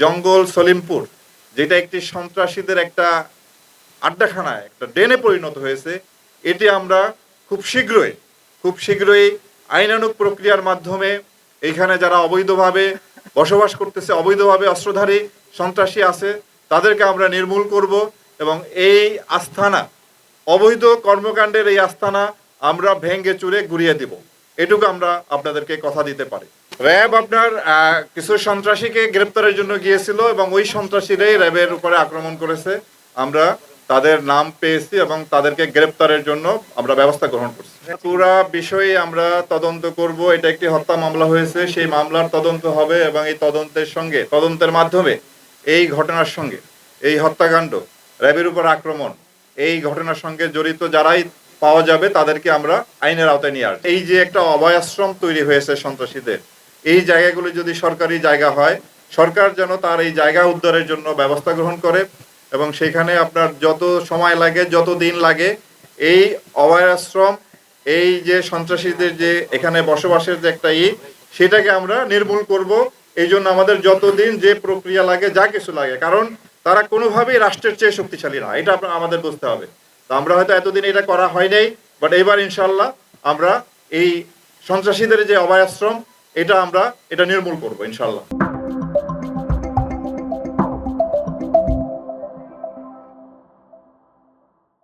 জঙ্গল সলিমপুর, যেটা একটি সন্ত্রাসীদের একটা আড্ডাখানায়, একটা ডেনে পরিণত হয়েছে, এটি আমরা খুব শীঘ্রই আইনানুগ প্রক্রিয়ার মাধ্যমে এখানে যারা অবৈধভাবে বসবাস করতেছে, অবৈধভাবে অস্ত্রধারী সন্ত্রাসী আছে, তাদেরকে আমরা নির্মূল করব এবং এই আস্তানা, অবৈধ কর্মকাণ্ডের এই আস্তানা আমরা ভেঙে চুরে গুড়িয়ে দিব। এটুকু আমরা আপনাদেরকে কথা দিতে পারি। র্যাব আপনার কিছু সন্ত্রাসীকে গ্রেপ্তারের জন্য গিয়েছিল এবং ওই সন্ত্রাসীরাই র্যাবের উপরে আক্রমণ করেছে। আমরা তাদের নাম পেয়েছি এবং তাদেরকে গ্রেপ্তারের জন্য আমরা ব্যবস্থা গ্রহণ করছি। পুরা বিষয়ে আমরা তদন্ত করব। এটা একটি হত্যা মামলা হয়েছে, সেই মামলার তদন্ত হবে এবং এই তদন্তের মাধ্যমে এই ঘটনার সঙ্গে, এই হত্যাকাণ্ড, র্যাবের উপর আক্রমণ, এই ঘটনার সঙ্গে জড়িত যারাই পাওয়া যাবে তাদেরকে আমরা আইনের আওতায় নিয়ে আসবো। এই যে একটা অভয়াশ্রম তৈরি হয়েছে সন্ত্রাসীদের, এই জায়গাগুলো যদি সরকারি জায়গা হয়, সরকার যেন তার এই জায়গা উদ্ধারের জন্য ব্যবস্থা গ্রহণ করে এবং সেখানে আপনার যত সময় লাগে, যত দিন লাগে, এই অভয়াশ্রম, এই যে সন্ত্রাসীদের যে এখানে বসবাসের যে একটা সেটাকে আমরা নির্মূল করব। এই জন্য আমাদের যতদিন যে প্রক্রিয়া লাগে, যা কিছু লাগে, কারণ তারা কোনোভাবেই রাষ্ট্রের চেয়ে শক্তিশালী না, এটা আমাদের বুঝতে হবে। তো আমরা হয়তো এতদিন এটা করা হয় নাই, বাট এবার ইনশাল্লাহ আমরা এই সন্ত্রাসীদের যে অভয়াশ্রম, এটা নির্মূল করবো ইনশাল্লাহ।